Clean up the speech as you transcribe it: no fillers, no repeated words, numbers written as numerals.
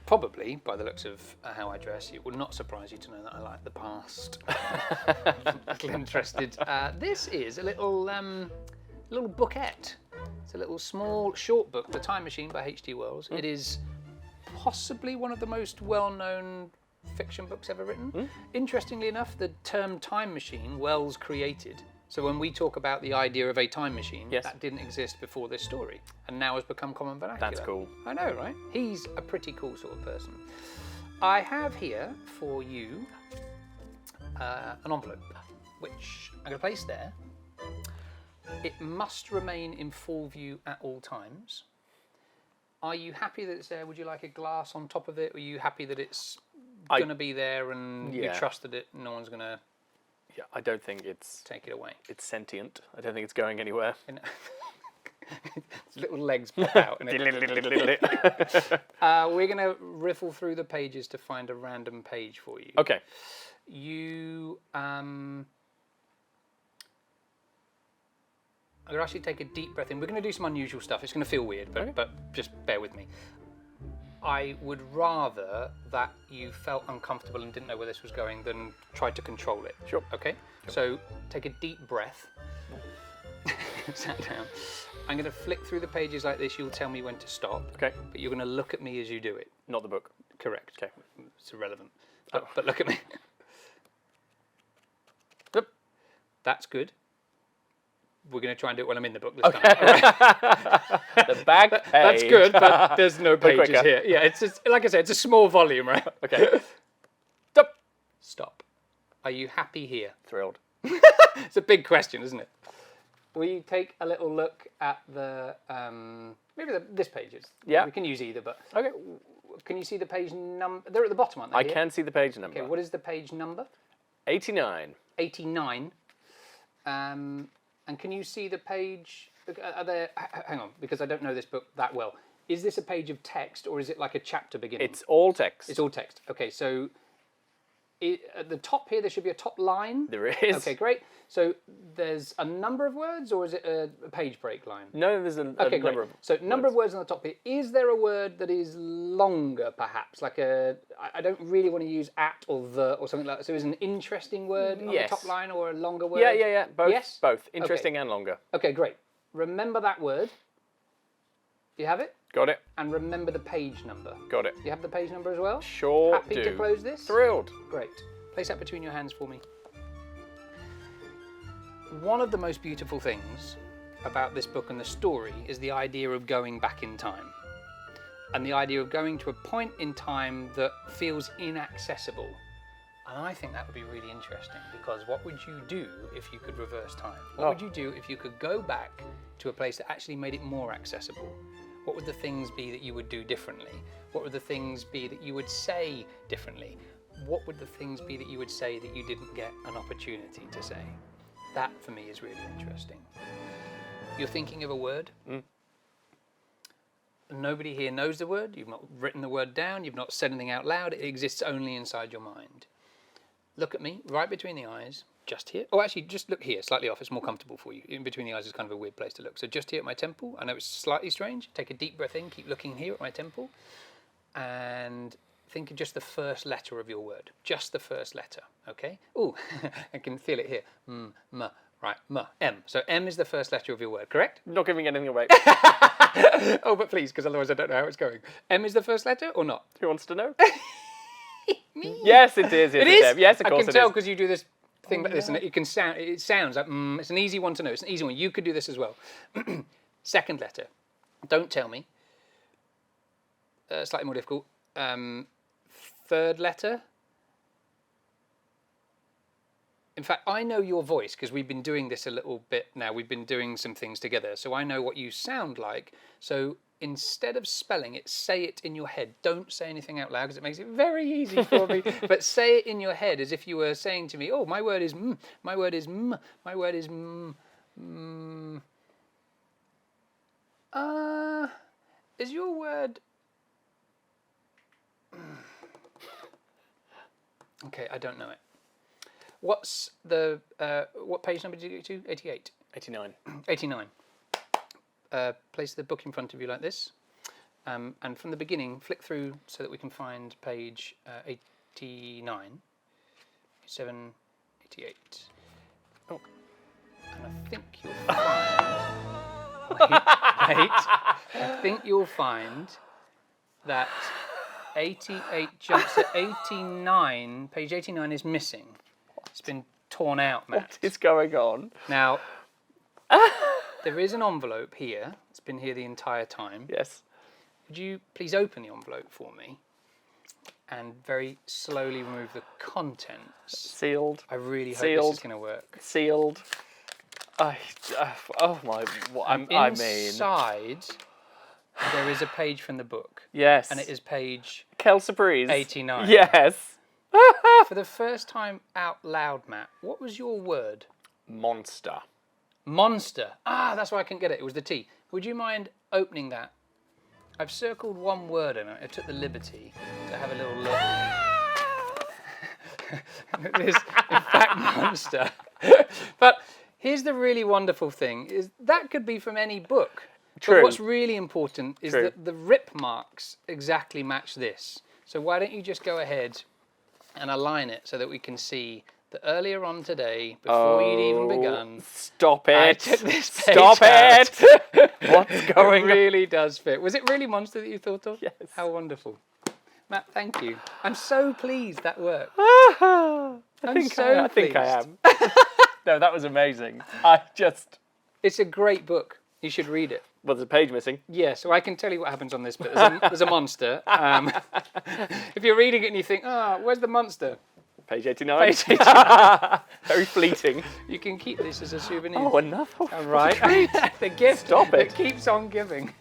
probably, by the looks of how I dress, it would not surprise you to know that I like the past. Little interested. This is a little bookette. It's a little small short book, The Time Machine by H.G. Wells. It is possibly one of the most well-known fiction books ever written. Interestingly enough, the term time machine Wells created. So when we talk about the idea of a time machine, that didn't exist before this story, and now has become common vernacular. That's cool. I know, right? He's a pretty cool sort of person. I have here for you an envelope, which I'm going to place there. It must remain in full view at all times. Are you happy that it's there? Would you like a glass on top of it? Or are you happy that it's going to be there and you trust that no one's going to... Yeah, I don't think it's... Take it away. It's sentient. I don't think it's going anywhere. Its little legs pop out. We're going to riffle through the pages to find a random page for you. Okay. You... I'm going to ask you to take a deep breath in. We're going to do some unusual stuff. It's going to feel weird, but just bear with me. I would rather that you felt uncomfortable and didn't know where this was going than tried to control it. Sure. Okay? Sure. So take a deep breath. Sat down. I'm going to flick through the pages like this. You'll tell me when to stop. Okay. But you're going to look at me as you do it. Not the book. Correct. Okay. It's irrelevant. But look at me. Yep. That's good. We're going to try and do it when I'm in the book this time. Right. The back page. That's good, but there's no pages quicker. here. Yeah, it's just, like I said, it's a small volume, right? Okay. Stop. Are you happy here? Thrilled. It's a big question, isn't it? Will you take a little look at the maybe this page is? Yeah. We can use either, but Okay. Can you see the page number? They're at the bottom, aren't they? I can see the page number. Okay. What is the page number? 89. 89. And can you see the page? Are there? Hang on, because I don't know this book that well. Is this a page of text or is it like a chapter beginning? It's all text. It's all text. Okay, so at the top here, there should be a top line. There is. Okay, great. So there's a number of words, or is it a page break line? No, there's a number of So number of words on the top here. Is there a word that is longer, perhaps? Like I don't really want to use at or the or something like that. So is an interesting word on the top line or a longer word? Yeah. Both. Yes? Both. Interesting and longer. Okay, great. Remember that word. Do you have it? Got it. And remember the page number. Got it. Do you have the page number as well? Sure Happy do. to close this? Thrilled. Great. Place that between your hands for me. One of the most beautiful things about this book and the story is the idea of going back in time. And the idea of going to a point in time that feels inaccessible. And I think that would be really interesting, because what would you do if you could reverse time? What would you do if you could go back to a place that actually made it more accessible? What would the things be that you would do differently? What would the things be that you would say differently? What would the things be that you would say that you didn't get an opportunity to say? That, for me, is really interesting. You're thinking of a word. Nobody here knows the word. You've not written the word down. You've not said anything out loud. It exists only inside your mind. Look at me, right between the eyes, just here. Oh, actually, just look here, slightly off. It's more comfortable for you. In between the eyes is kind of a weird place to look. So just here at my temple. I know it's slightly strange. Take a deep breath in. Keep looking here at my temple. And think of just the first letter of your word. Just the first letter, okay? Oh, I can feel it here. M. Right, M. So M is the first letter of your word, correct? Not giving anything away. Oh, but please, because otherwise I don't know how it's going. M is the first letter or not? Who wants to know? Me. Yes, it is. It is? Yes, of course it is. I can tell because you do this thing like this, and it sounds like, it's an easy one to know. It's an easy one. You could do this as well. Second letter. Don't tell me. Slightly more difficult. Third letter. In fact, I know your voice because we've been doing this a little bit now. We've been doing some things together. So I know what you sound like. So instead of spelling it, say it in your head. Don't say anything out loud because it makes it very easy for me. But say it in your head as if you were saying to me, oh, my word is m, my word is m, my word is m. Is your word... Okay, I don't know it. What's the, what page number did you get to? 88? 89. 89. Place the book in front of you like this. And from the beginning, flick through so that we can find page 89, 87, 88. Oh, and I think you'll find... wait. I think you'll find that 88 jumps at 89. Page 89 is missing. It's been torn out, Matt. What is going on? Now, there is an envelope here. It's been here the entire time. Yes. Would you please open the envelope for me and very slowly remove the contents? Sealed. I really hope Sealed. this is going to work. Sealed. Oh my! I mean. Inside, there is a page from the book. Yes. And it is page Quelle surprise. 89. Yes. For the first time out loud, Matt, what was your word? Monster. Monster. Ah, that's why I couldn't get it. It was the T. Would you mind opening that? I've circled one word in it. I took the liberty to have a little look. It is, in fact, monster. But here's the really wonderful thing, is that could be from any book. True. But what's really important is True. that the rip marks exactly match this. So why don't you just go ahead and align it so that we can see that earlier on today, before you'd even begun, Stop it! I took this page Stop out. it! What's going on? It really does fit. Was it really monster that you thought of? Yes. How wonderful. Matt, thank you. I'm so pleased that worked. I I'm think I am. No, that was amazing. It's a great book. You should read it. Well, there's a page missing. Yeah, so I can tell you what happens on this bit. There's a monster. If you're reading it and you think, where's the monster? Page 89. Page 89. Very fleeting. You can keep this as a souvenir. Oh, enough. All right. The gift Stop it. that keeps on giving.